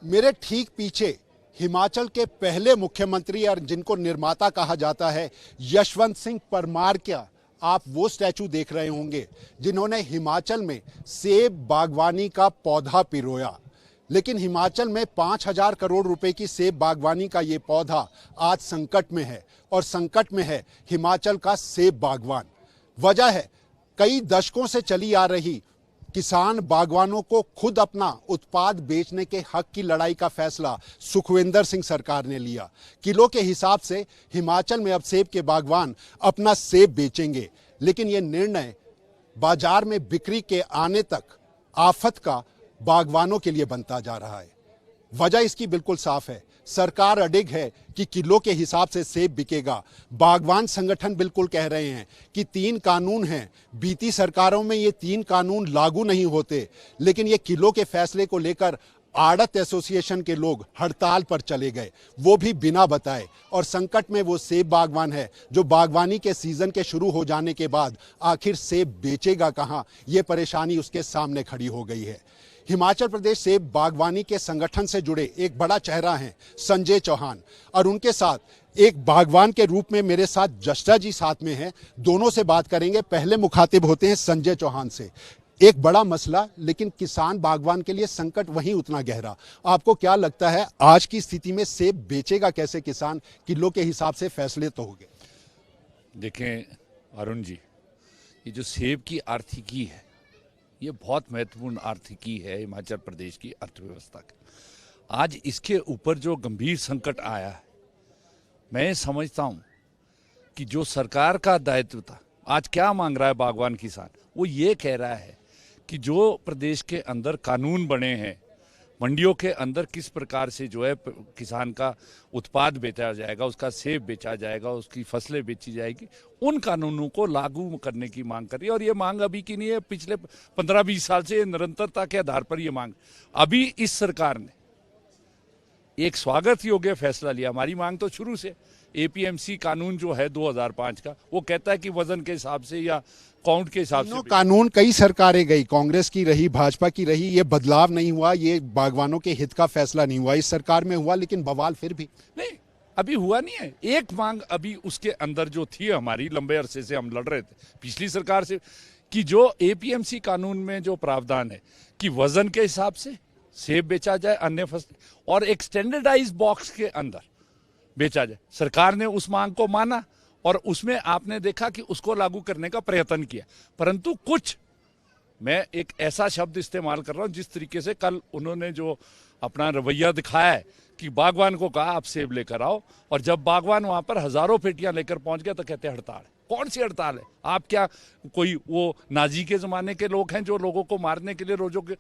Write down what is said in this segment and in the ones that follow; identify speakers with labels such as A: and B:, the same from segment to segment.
A: मेरे ठीक पीछे हिमाचल के पहले मुख्यमंत्री और जिनको निर्माता कहा जाता है यशवंत सिंह परमार का आप वो स्टैचू देख रहे होंगे जिन्होंने हिमाचल में सेब बागवानी का पौधा पिरोया। लेकिन हिमाचल में 5,000 करोड़ रुपए की सेब बागवानी का ये पौधा आज संकट में है और संकट में है हिमाचल का सेब बागवान। वजह है कई दशकों से चली आ रही किसान बागवानों को खुद अपना उत्पाद बेचने के हक की लड़ाई का फैसला सुखविंदर सिंह सरकार ने लिया। किलो के हिसाब से हिमाचल में अब सेब के बागवान अपना सेब बेचेंगे, लेकिन यह निर्णय बाजार में बिक्री के आने तक आफत का बागवानों के लिए बनता जा रहा है। वजह इसकी बिल्कुल साफ है, सरकार अडिग है कि किलो के हिसाब से सेब बिकेगा। बागवान संगठन बिल्कुल कह रहे हैं कि 3 कानून हैं, बीती सरकारों में ये 3 कानून लागू नहीं होते, लेकिन ये किलो के फैसले को लेकर आड़त एसोसिएशन के लोग हड़ताल पर चले गए, वो भी बिना बताए। और संकट में वो सेब बागवान है जो बागवानी के सीजन के शुरू हो जाने के बाद आखिर सेब बेचेगा कहाँ, ये परेशानी उसके सामने खड़ी हो गई है। हिमाचल प्रदेश सेब बागवानी के संगठन से जुड़े एक बड़ा चेहरा हैं संजय चौहान, और उनके साथ एक बागवान के रूप में मेरे साथ जस्टा जी साथ में हैं। दोनों से बात करेंगे। पहले मुखातिब होते हैं संजय चौहान से। एक बड़ा मसला, लेकिन किसान बागवान के लिए संकट वहीं उतना गहरा। आपको क्या लगता है आज की स्थिति में सेब बेचेगा कैसे किसान? किलो के हिसाब से फैसले तो हो गए।
B: देखें अरुण जी, ये जो सेब की आर्थिकी है ये बहुत महत्वपूर्ण आर्थिकी है हिमाचल प्रदेश की अर्थव्यवस्था का। आज इसके ऊपर जो गंभीर संकट आया है, मैं समझता हूं कि जो सरकार का दायित्व था, आज क्या मांग रहा है बागवान किसान, वो ये कह रहा है कि जो प्रदेश के अंदर कानून बने हैं, मंडियों के अंदर किस प्रकार से जो है किसान का उत्पाद बेचा जाएगा, उसका सेब बेचा जाएगा, उसकी फसलें बेची जाएगी, उन कानूनों को लागू करने की मांग कर रही है। और ये मांग अभी की नहीं है, पिछले 15-20 साल से निरंतरता के आधार पर ये मांग। अभी इस सरकार ने एक स्वागत योग्य फैसला लिया। हमारी मांग तो शुरू से एपीएमसी कानून जो है 2005 का, वो कहता है कि वजन के हिसाब से या काउंट के हिसाब से
A: कानून कई सरकारें गई, कांग्रेस की रही, भाजपा की रही, ये बदलाव नहीं हुआ, ये बागवानों के हित का फैसला नहीं हुआ। इस सरकार में हुआ, लेकिन बवाल फिर भी
B: नहीं, अभी हुआ नहीं है। एक मांग अभी उसके अंदर जो थी, हमारी लंबे अरसे से हम लड़ रहे थे पिछली सरकार से, कि जो एपीएमसी कानून में जो प्रावधान है कि वजन के हिसाब से सेब बेचा जाए, अन्य फसल, और एक स्टैंडर्डाइज बॉक्स के अंदर बेचा जाए। सरकार ने उस मांग को माना और उसमें आपने देखा कि उसको लागू करने का प्रयत्न किया, परंतु कुछ, मैं एक ऐसा शब्द इस्तेमाल कर रहा हूं, जिस तरीके से कल उन्होंने जो अपना रवैया दिखाया है कि बागवान को कहा आप सेब लेकर आओ, और जब बागवान वहां पर हजारों पेटियां लेकर पहुंच गया तो कहते हैं हड़ताल है। कौन सी हड़ताल है? आप क्या कोई वो नाजी के जमाने के लोग हैं जो लोगों को मारने के लिए रोजों के?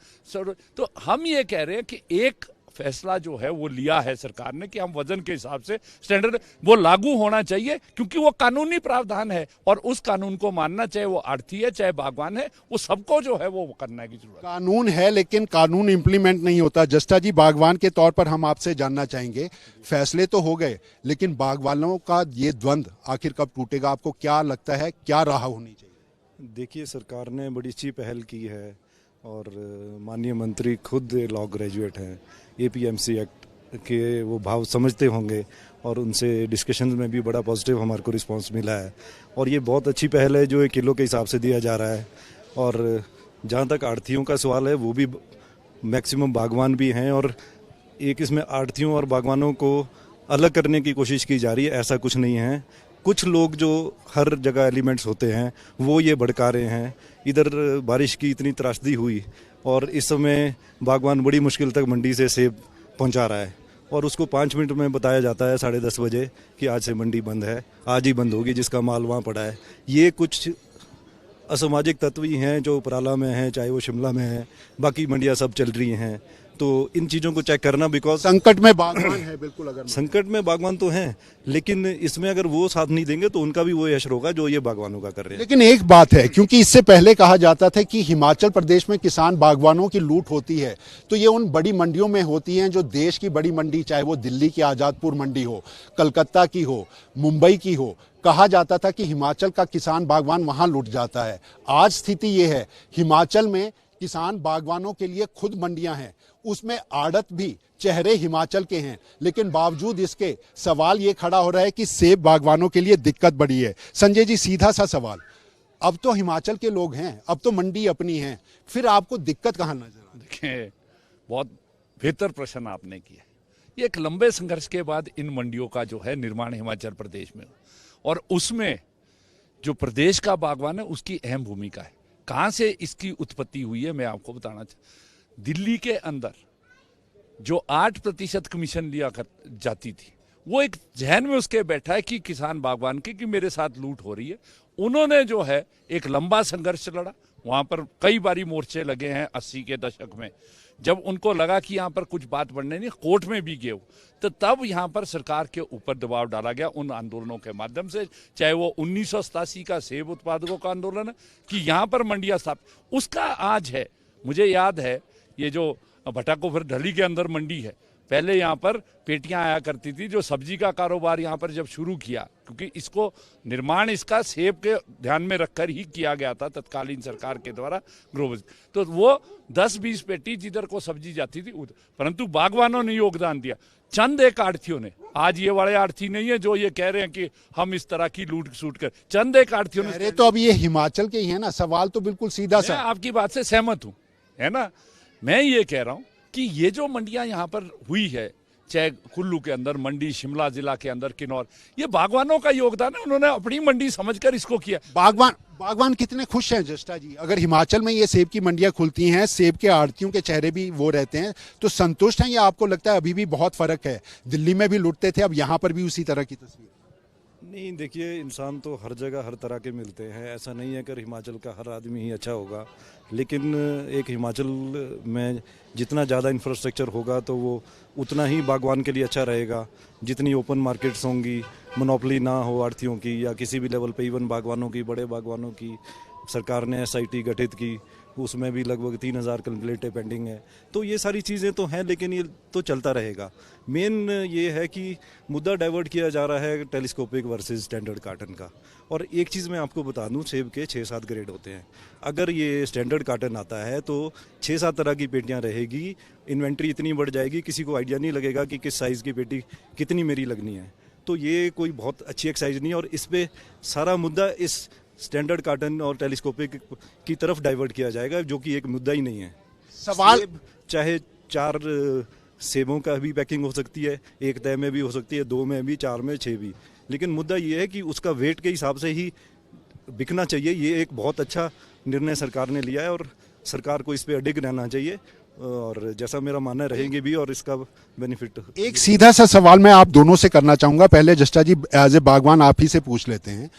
B: तो हम ये कह रहे हैं कि एक फैसला जो है वो लिया है सरकार ने कि हम वजन के हिसाब से स्टैंडर्ड वो लागू होना चाहिए, क्योंकि वो कानूनी प्रावधान है और उस कानून को मानना, चाहे वो आढ़ती है चाहे बागवान है, वो सबको जो है वो करने की जरूरत है।
A: कानून है, लेकिन कानून इंप्लीमेंट नहीं होता। जस्टा जी, बागवान के तौर पर हम आपसे जानना चाहेंगे, फैसले तो हो गए, लेकिन बागवानों का ये द्वंद्व आखिर कब टूटेगा? आपको क्या लगता है, क्या राह होनी चाहिए?
C: देखिए, सरकार ने बड़ी अच्छी पहल की है और माननीय मंत्री खुद लॉ ग्रेजुएट हैं, एपीएमसी एक्ट के वो भाव समझते होंगे, और उनसे डिस्कशन में भी बड़ा पॉजिटिव हमारे को रिस्पांस मिला है। और ये बहुत अच्छी पहल है जो 1 किलो के हिसाब से दिया जा रहा है। और जहाँ तक आढ़तियों का सवाल है, वो भी मैक्सिमम बागवान भी हैं, और एक इसमें आढ़तियों और बागवानों को अलग करने की कोशिश की जा रही है, ऐसा कुछ नहीं है। कुछ लोग जो हर जगह एलिमेंट्स होते हैं वो ये भड़का रहे हैं। इधर बारिश की इतनी त्रासदी हुई और इस समय बागवान बड़ी मुश्किल तक मंडी से सेब पहुंचा रहा है, और उसको 5 मिनट में बताया जाता है 10:30 बजे कि आज से मंडी बंद है, आज ही बंद होगी, जिसका माल वहाँ पड़ा है। ये कुछ असामाजिक तत्व ही हैं जो उपराला में हैं, चाहे वो शिमला में है, बाकी मंडियाँ सब चल रही हैं। तो इन चीज़ों को चेक करना, बिकॉज
A: संकट में बागवान है, बिल्कुल अगर
C: संकट में बागवान तो हैं, लेकिन इसमें अगर वो साथ नहीं देंगे तो उनका भी वो यश होगा जो ये बागवानों का कर रहे हैं।
A: लेकिन एक बात है, क्योंकि इससे पहले कहा जाता था कि हिमाचल प्रदेश में किसान बागवानों की लूट होती है, तो ये उन बड़ी मंडियों में होती हैं जो देश की बड़ी मंडी, चाहे वो दिल्ली की आजादपुर मंडी हो, कलकत्ता की हो, मुंबई की हो। कहा जाता था कि हिमाचल का किसान बागवान वहां लूट जाता है। आज स्थिति ये है, हिमाचल में किसान बागवानों के लिए खुद मंडियां हैं, उसमें आड़त भी चेहरे हिमाचल के हैं, लेकिन बावजूद इसके सवाल ये खड़ा हो रहा है कि सेब बागवानों के लिए दिक्कत बड़ी है। संजय जी, सीधा सा सवाल, अब तो हिमाचल के लोग हैं, अब तो मंडी अपनी है, फिर आपको दिक्कत कहाँ नजर आ रही है?
B: देखिए, बहुत बेहतर प्रश्न आपने किया। ये एक लंबे संघर्ष के बाद इन मंडियों का जो है निर्माण हिमाचल प्रदेश में, और उसमें जो प्रदेश का बागवान है उसकी अहम भूमिका है। कहाँ से इसकी उत्पत्ति हुई है मैं आपको बताना चाहता। दिल्ली के अंदर जो 8% कमीशन लिया जाती थी, वो एक जहन में उसके बैठा है कि किसान बागवान की कि मेरे साथ लूट हो रही है। उन्होंने जो है एक लंबा संघर्ष लड़ा, वहां पर कई बारी मोर्चे लगे हैं 80 के दशक में। जब उनको लगा कि यहाँ पर कुछ बात बढ़ने नहीं, कोर्ट में भी गए, तो तब यहाँ पर सरकार के ऊपर दबाव डाला गया उन आंदोलनों के माध्यम से, चाहे वो 1987 का सेब उत्पादकों का आंदोलन है कि यहाँ पर मंडियाँ स्थापित, उसका आज है। मुझे याद है ये जो भटाकोफर ढली के अंदर मंडी है, पहले यहाँ पर पेटियां आया करती थी। जो सब्जी का कारोबार यहाँ पर जब शुरू किया, क्योंकि इसको निर्माण इसका सेब के ध्यान में रखकर ही किया गया था तत्कालीन सरकार के द्वारा ग्रोवर्स, तो वो 10-20 पेटी जिधर को सब्जी जाती थी उधर, परंतु बागवानों ने योगदान दिया। चंद एक आढ़तियों ने, आज ये बड़े आढ़ती नहीं है जो ये कह रहे हैं कि हम इस तरह की लूट सूट कर, चंद एक आढ़तियों ने।
A: अरे तो अब ये हिमाचल के ही है ना, सवाल तो बिल्कुल सीधा सा।
B: आपकी बात से सहमत हूँ, है ना। मैं ये कह रहा हूँ कि ये जो मंडियां यहाँ पर हुई है, चाहे कुल्लू के अंदर मंडी, शिमला जिला के अंदर किन्नौर, ये बागवानों का योगदान है। उन्होंने अपनी मंडी समझकर इसको किया।
A: बागवान कितने खुश हैं जस्टा जी? अगर हिमाचल में ये सेब की मंडियां खुलती हैं, सेब के आड़तियों के चेहरे भी वो रहते हैं, तो संतुष्ट हैं या आपको लगता है अभी भी बहुत फर्क है? दिल्ली में भी लुटते थे, अब यहाँ पर भी उसी तरह की तस्वीर?
C: नहीं, देखिए, इंसान तो हर जगह हर तरह के मिलते हैं। ऐसा नहीं है कि हिमाचल का हर आदमी ही अच्छा होगा, लेकिन एक हिमाचल में जितना ज़्यादा इंफ्रास्ट्रक्चर होगा तो वो उतना ही बागवान के लिए अच्छा रहेगा। जितनी ओपन मार्केट्स होंगी, मोनोपोली ना हो आढ़तियों की या किसी भी लेवल पे, इवन बागवानों की, बड़े बागवानों की। सरकार ने SIT गठित की, उसमें भी लगभग 3000 कंप्लेंटें पेंडिंग है। तो ये सारी चीज़ें तो हैं, लेकिन ये तो चलता रहेगा। मेन ये है कि मुद्दा डाइवर्ट किया जा रहा है टेलीस्कोपिक वर्सेस स्टैंडर्ड कार्टन का। और एक चीज़ मैं आपको बता दूं, सेब के 6-7 ग्रेड होते हैं। अगर ये स्टैंडर्ड कार्टन आता है तो 6-7 तरह की पेटियां रहेगी, इन्वेंट्री इतनी बढ़ जाएगी, किसी को आइडिया नहीं लगेगा कि किस साइज़ की पेटी कितनी मेरी लगनी है। तो ये कोई बहुत अच्छी एक्सरसाइज नहीं है, और इस पर सारा मुद्दा इस स्टैंडर्ड कार्टन और टेलीस्कोपिक की तरफ डाइवर्ट किया जाएगा, जो कि एक मुद्दा ही नहीं है।
A: सवाल,
C: चाहे 4 सेबों का भी पैकिंग हो सकती है, एक तय में भी हो सकती है, 2 में भी, 4 में, 6 भी, लेकिन मुद्दा ये है कि उसका वेट के हिसाब से ही बिकना चाहिए। ये एक बहुत अच्छा निर्णय सरकार ने लिया है और सरकार को इस पर अडिग रहना चाहिए, और जैसा मेरा मानना रहेंगे भी, और इसका बेनिफिट।
A: एक सीधा सा सवाल मैं आप दोनों से करना चाहूंगा। पहले जस्टा जी, एज ए बागवान आप ही से पूछ लेते हैं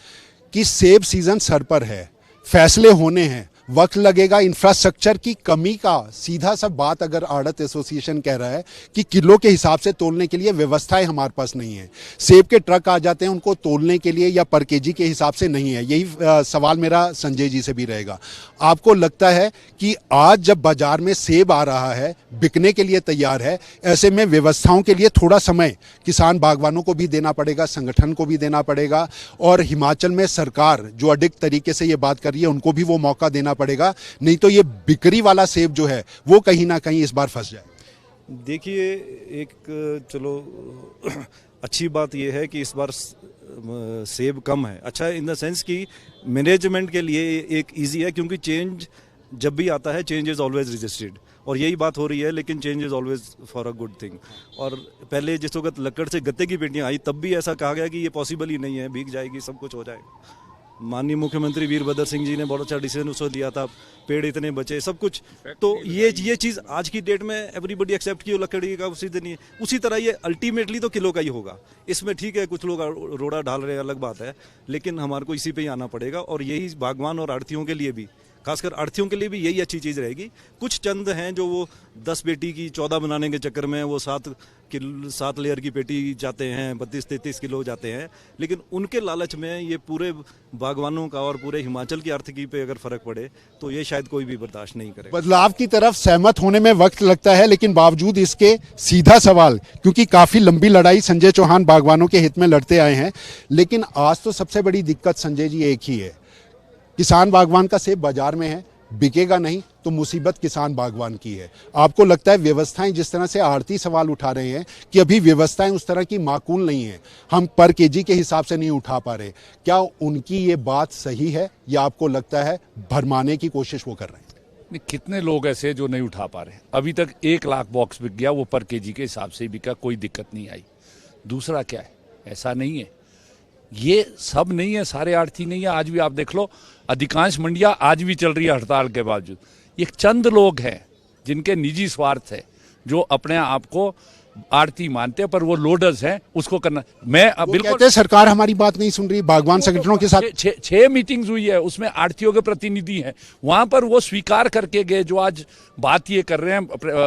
A: कि सेब सीजन सर पर है, फैसले होने हैं, वक्त लगेगा, इंफ्रास्ट्रक्चर की कमी का सीधा सा बात अगर आड़त एसोसिएशन कह रहा है कि किलो के हिसाब से तोलने के लिए व्यवस्थाएं हमारे पास नहीं है, सेब के ट्रक आ जाते हैं उनको तोलने के लिए या पर केजी के हिसाब से नहीं है। यही सवाल मेरा संजय जी से भी रहेगा। आपको लगता है कि आज जब बाजार में सेब आ रहा है, बिकने के लिए तैयार है, ऐसे में व्यवस्थाओं के लिए थोड़ा समय किसान बागवानों को भी देना पड़ेगा, संगठन को भी देना पड़ेगा, और हिमाचल में सरकार जो अडिग तरीके से ये बात कर रही है उनको भी वो मौका देना पड़ेगा, नहीं तो ये बिक्री वाला सेब जो है वो कहीं ना कहीं इस बार फंस जाए?
C: देखिए, एक चलो अच्छी बात यह है कि इस बार सेब कम है। अच्छा इन द सेंस कि मैनेजमेंट के लिए एक इजी है, क्योंकि चेंज जब भी आता है, चेंज इज़ ऑलवेज रजिस्टर्ड, और यही बात हो रही है। लेकिन change is always for a good thing. और पहले जिस वक्त लकड़ से गत्ते की पेटियां आई, तब भी ऐसा कहा गया कि ये पॉसिबल ही नहीं है, भीग जाएगी, सब कुछ हो जाएगा। माननीय मुख्यमंत्री वीरभद्र सिंह जी ने बहुत अच्छा डिसीजन उसको दिया था, पेड़ इतने बचे, सब कुछ। तो ये चीज़ आज की डेट में एवरीबडी एक्सेप्ट की, लकड़ी का उसी दिन, उसी तरह ये अल्टीमेटली तो किलो का ही होगा। इसमें ठीक है कुछ लोग रोड़ा ढाल रहे हैं, अलग बात है, लेकिन हमारे को इसी पे ही आना पड़ेगा। और यही बागवान और आढ़तियों के लिए भी, खासकर आढ़तियों के लिए भी यही अच्छी चीज़ रहेगी। कुछ चंद हैं जो वो 10 पेटी की 14 बनाने के चक्कर में वो 7 लेयर की पेटी जाते हैं, 32-33 किलो जाते हैं, लेकिन उनके लालच में ये पूरे बागवानों का और पूरे हिमाचल की आर्थिकी पे अगर फर्क पड़े तो ये शायद कोई भी बर्दाश्त नहीं करेगा।
A: बदलाव की तरफ सहमत होने में वक्त लगता है, लेकिन बावजूद इसके सीधा सवाल, क्योंकि काफी लंबी लड़ाई संजय चौहान बागवानों के हित में लड़ते आए हैं, लेकिन आज तो सबसे बड़ी दिक्कत संजय जी एक ही है, किसान बागवान का सेब बाजार में है, बिकेगा नहीं तो मुसीबत किसान बागवान की है। आपको लगता है व्यवस्थाएं जिस तरह से आड़ती सवाल उठा रहे हैं कि अभी व्यवस्थाएं उस तरह की माकूल नहीं है, हम पर केजी के हिसाब से नहीं उठा पा रहे, क्या उनकी ये बात सही है या आपको लगता है भरमाने की कोशिश वो कर रहे हैं?
B: नहीं, कितने लोग ऐसे जो नहीं उठा पा रहे? अभी तक 1 लाख बॉक्स बिक गया, वो पर केजी के हिसाब से बिका, कोई दिक्कत नहीं आई। दूसरा क्या है, ऐसा नहीं है, ये सब नहीं है, सारे आड़ती नहीं है। आज भी आप देख लो, अधिकांश मंडियां आज भी चल रही है हड़ताल के बावजूद। ये चंद लोग हैं जिनके निजी स्वार्थ है, जो अपने आप को आड़ती मानते हैं, पर वो लोडर्स हैं, उसको करना। मैं बिल्कुल
A: कहते हैं सरकार हमारी बात नहीं सुन रही, बागवान संगठनों के साथ
B: 6 मीटिंग्स हुई है, उसमें आड़तियों के प्रतिनिधि हैं, वहां पर वो स्वीकार करके गए, जो आज बात ये कर रहे हैं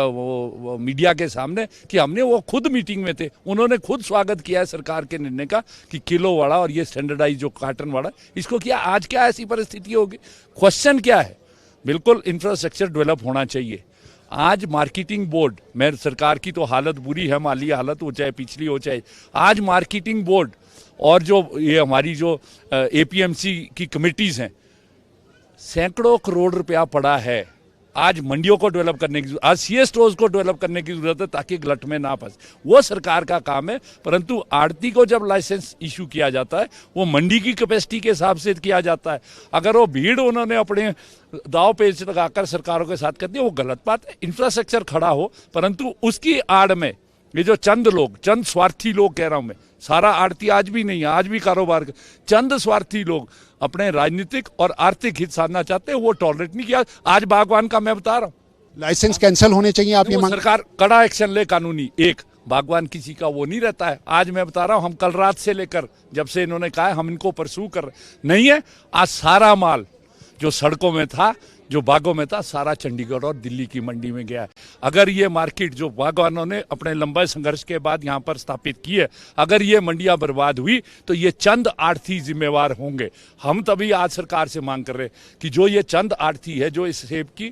B: वो मीडिया के सामने कि हमने वो खुद मीटिंग में थे, उन्होंने खुद स्वागत किया है सरकार के निर्णय का कि किलो वाला और ये स्टैंडर्डाइज जो कार्टन वाला इसको किया। आज क्या ऐसी परिस्थिति होगी? क्वेश्चन क्या है? बिल्कुल इंफ्रास्ट्रक्चर डेवलप होना चाहिए। आज मार्केटिंग बोर्ड में सरकार की तो हालत बुरी है, माली हालत हो चाहे पिछली हो चाहे, आज मार्केटिंग बोर्ड और जो ये हमारी जो एपीएमसी की कमिटीज हैं, सैकड़ों करोड़ रुपया पड़ा है आज मंडियों को डेवलप करने की, आज सीएस स्टोर्स को डेवलप करने की जरूरत है ताकि गलत में ना फंसे। वो सरकार का काम है, परंतु आड़ती को जब लाइसेंस इशू किया जाता है वो मंडी की कैपेसिटी के हिसाब से किया जाता है। अगर वो भीड़ उन्होंने अपने दाव पेच लगाकर सरकारों के साथ कर दिया, वो गलत बात है। इंफ्रास्ट्रक्चर खड़ा हो, परंतु उसकी आड़ में ये जो चंद लोग, चंद स्वार्थी लोग कह रहा हूं मैं, सारा आड़ती आज भी नहीं है, आज भी कारोबार चंद स्वार्थी लोग अपने राजनीतिक और आर्थिक हित साधना चाहते हैं, वो टॉलरेट नहीं किया। आज बागवान का मैं बता रहा हूं,
A: लाइसेंस कैंसिल होने चाहिए, आप ये मांग?
B: सरकार कड़ा एक्शन ले, कानूनी। एक बागवान किसी का वो नहीं रहता है। आज मैं बता रहा हूं, हम कल रात से लेकर जब से इन्होंने कहा है हम इनको परसू कर रहे नहीं है, आज सारा माल जो सड़कों में था, जो बागों में था, सारा चंडीगढ़ और दिल्ली की मंडी में गया है। अगर ये मार्केट जो बागवानों ने अपने लंबे संघर्ष के बाद यहाँ पर स्थापित की है, अगर ये मंडियां बर्बाद हुई तो ये चंद आड़ती जिम्मेवार होंगे। हम तभी आज सरकार से मांग कर रहे हैं कि जो ये चंद आड़ती है, जो इस सेब की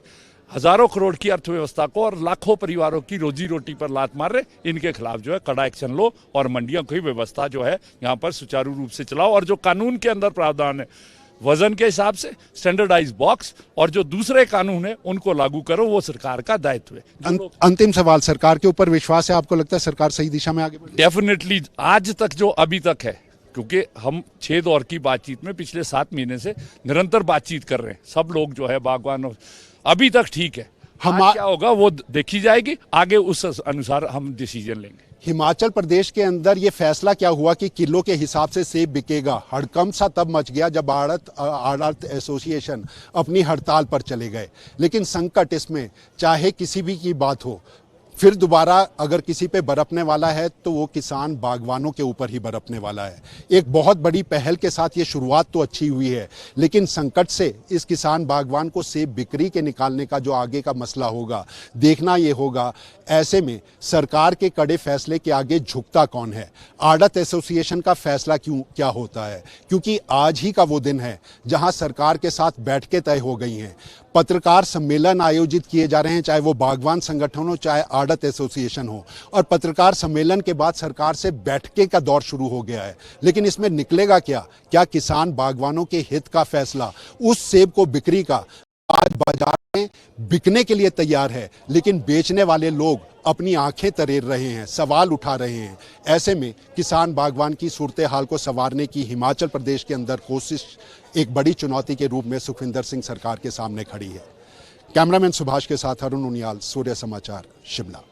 B: हजारों करोड़ की अर्थव्यवस्था को और लाखों परिवारों की रोजी रोटी पर लात मार रहे, इनके खिलाफ जो है कड़ा एक्शन लो और मंडियों की व्यवस्था जो है यहाँ पर सुचारू रूप से चलाओ। और जो कानून के अंदर प्रावधान है वजन के हिसाब से, स्टैंडर्डाइज बॉक्स और जो दूसरे कानून है उनको लागू करो, वो सरकार का दायित्व है।
A: अंतिम सवाल, सरकार के ऊपर विश्वास है? आपको लगता है सरकार सही दिशा में आगे बढ़ी?
B: डेफिनेटली आज तक जो अभी तक है, क्योंकि हम 6 दौर की बातचीत में पिछले 7 महीने से निरंतर बातचीत कर रहे हैं, सब लोग जो है बागवान, अभी तक ठीक है। आज क्या होगा वो देखी जाएगी, आगे उस अनुसार हम डिसीजन लेंगे।
A: हिमाचल प्रदेश के अंदर ये फैसला क्या हुआ कि किलो के हिसाब से सेब बिकेगा, हड़कंप सा तब मच गया जब आड़त एसोसिएशन अपनी हड़ताल पर चले गए। लेकिन संकट इसमें चाहे किसी भी की बात हो, फिर दोबारा अगर किसी पे बरपने वाला है तो वो किसान बागवानों के ऊपर ही बरपने वाला है। एक बहुत बड़ी पहल के साथ ये शुरुआत तो अच्छी हुई है, लेकिन संकट से इस किसान बागवान को सेब बिक्री के निकालने का जो आगे का मसला होगा, देखना ये होगा। ऐसे में सरकार के कड़े फैसले के आगे झुकता कौन है? आड़त एसोसिएशन का फैसला क्या होता है? क्योंकि आज ही का वो दिन है जहां सरकार के साथ बैठकें तय हो गई हैं, पत्रकार सम्मेलन आयोजित किए जा रहे हैं, चाहे वो बागवान संगठन हो चाहे आड़त एसोसिएशन हो, और पत्रकार सम्मेलन के बाद सरकार से बैठकें का दौर शुरू हो गया है। लेकिन इसमें निकलेगा क्या? क्या किसान बागवानों के हित का फैसला, उस सेब को बिक्री का आज बाजार में बिकने के लिए तैयार है, लेकिन बेचने वाले लोग अपनी आंखें तरेर रहे हैं, सवाल उठा रहे हैं। ऐसे में किसान बागवान की सूरत हाल को संवारने की हिमाचल प्रदेश के अंदर कोशिश एक बड़ी चुनौती के रूप में सुखविंदर सिंह सरकार के सामने खड़ी है। कैमरामैन सुभाष के साथ अरुण उनियाल, सूर्य समाचार, शिमला।